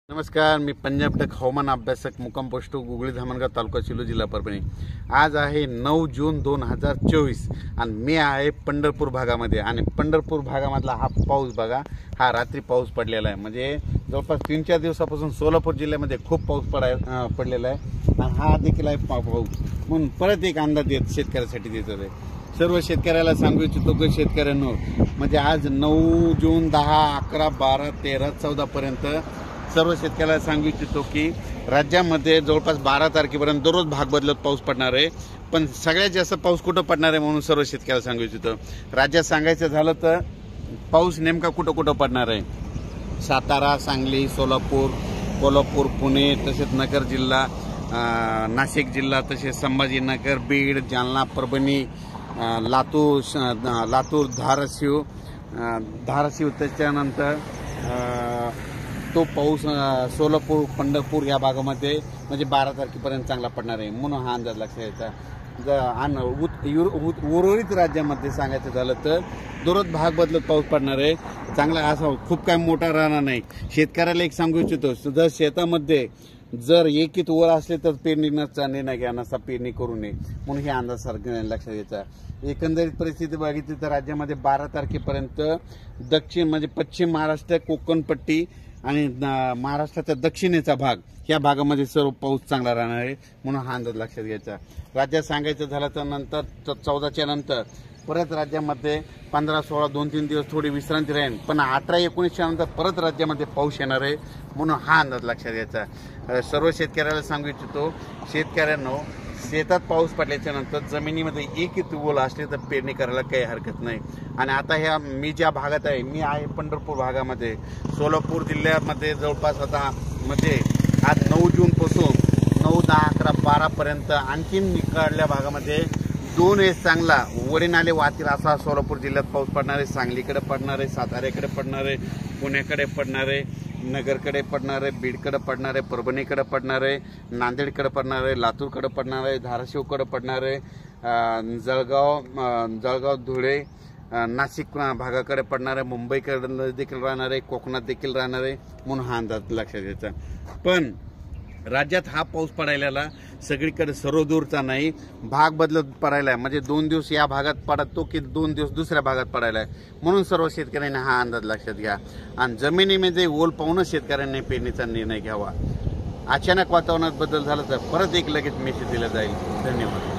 नमस्कार, मी पंजाब टक हवामान अभ्यासक मुक्काम पोस्ट गुगळी धामणगाव तालुका शिलो जिल्हा परभणी। आज आहे 9 जून 2024 आणि मी आहे पंढरपूर भागामध्ये आणि पंढरपूर भागामधला हा पाऊस बघा, हा रात्री पाऊस पडलेला आहे। म्हणजे जवळपास 3-4 दिवसापासून सोलापूर जिल्ह्यामध्ये खूप पाऊस पडलेला आहे आणि हा देखील आहे पाऊस म्हणून परत एक अंदाज देत शेतकऱ्यासाठी देत आहे। सर्व शेतकऱ्याला सांगू इच्छितो की शेतकऱ्यांनो, म्हणजे आज 9 जून 10, 11, 12, 13, 14 पर्यंत सर्व शेतकऱ्याला सांगू इच्छितो की राज्यामध्ये जवळपास 12 तारखेपर्यंत दररोज भाग बदलत पाऊस पडणार आहे। पण सगळ्यात जास्त पाऊस कुठं पडणार आहे म्हणून सर्व शेतकऱ्याला सांगू इच्छितो। राज्यात सांगायचं झालं तर पाऊस नेमका कुठं कुठं पडणार आहे, सातारा, सांगली, सोलापूर, कोल्हापूर, पुणे, तसेच नगर जिल्हा, नाशिक जिल्हा, तसेच संभाजीनगर, बीड, जालना, परभणी, लातूर, धाराशिव, त्याच्यानंतर तो पाऊस सोलापूर, पंढरपूर या भागामध्ये म्हणजे 12 तारखेपर्यंत चांगला पडणार आहे म्हणून हा अंदाज लक्षात घ्यायचा। उर्वरित राज्यामध्ये सांगायचं झालं तर दररोज भाग बदलत पाऊस पडणार आहे। चांगला असा खूप काय मोठा राहणार नाही। शेतकऱ्याला एक सांगू इच्छितो, जर शेतामध्ये जर एकीत वर असले तर पेरणीचा निर्णय घ्या, नसा पेरणी करू नये म्हणून हे अंदाज सारखं लक्षात घ्यायचा। एकंदरीत परिस्थिती बघितली तर राज्यामध्ये 12 तारखेपर्यंत दक्षिण म्हणजे पश्चिम महाराष्ट्र, कोकण पट्टी आणि महाराष्ट्राचा दक्षिणेचा भाग या भागामध्ये सर्व पाऊस चांगला राहणार आहे म्हणून हा अंदाज लक्षात घ्यायचा। राज्यात सांगायचं झालं तर नंतर 14च्या नंतर परत राज्यामध्ये 15, 16, 2-3 दिवस थोडी विश्रांती राहील, पण 18, 19च्या नंतर परत राज्यामध्ये पाऊस येणार आहे म्हणून हा अंदाज लक्षात घ्यायचा। सर्व शेतकऱ्याला सांगू इच्छितो, शेतकऱ्यांनो, शेतात पाऊस पडल्याच्या नंतर जमिनीमध्ये एक ओल असले तर पेरणी करायला काही हरकत नाही। आणि आता ह्या मी ज्या भागात आहे, मी आहे पंढरपूर भागामध्ये, सोलापूर जिल्ह्यामध्ये जवळपास आता म्हणजे आज 9 जून पासून 9, 10, 11, 12 पर्यंत आणखीन निकाडल्या भागामध्ये 2 वेळेस चांगला वडे नाले वाहतील असा सोलापूर जिल्ह्यात पाऊस पडणार आहे। सांगलीकडे पडणार आहे, साताऱ्याकडे पडणार आहे, पुण्याकडे पडणार आहे, नगरकडे पडणार आहे, बीडकडे पडणार आहे, परभणीकडे पडणार आहे, नांदेडकडे पडणार आहे, लातूरकडे पडणार आहे, धाराशिवकडे पडणार आहे, जळगाव, धुळे, नाशिक भागाकडे पडणार आहे, मुंबईकडे देखील राहणार आहे, कोकणात देखील राहणार आहे म्हणून हा अंदाज लक्षात घ्यायचा। पण राज्यात हा पाऊस पडायला सगळीकडे सर्वदूरचा नाही, भाग बदलत पडायला आहे। म्हणजे 2 दिवस या भागात पडतो की 2 दिवस दुसऱ्या भागात पडायला आहे म्हणून सर्व शेतकऱ्यांनी हा अंदाज लक्षात घ्या आणि जमिनीमध्ये ओल पाहूनच शेतकऱ्यांनी पेरणीचा निर्णय घ्यावा। अचानक वातावरणात बदल झाला तर परत एक लगेच मेसेज दिला जाईल। धन्यवाद।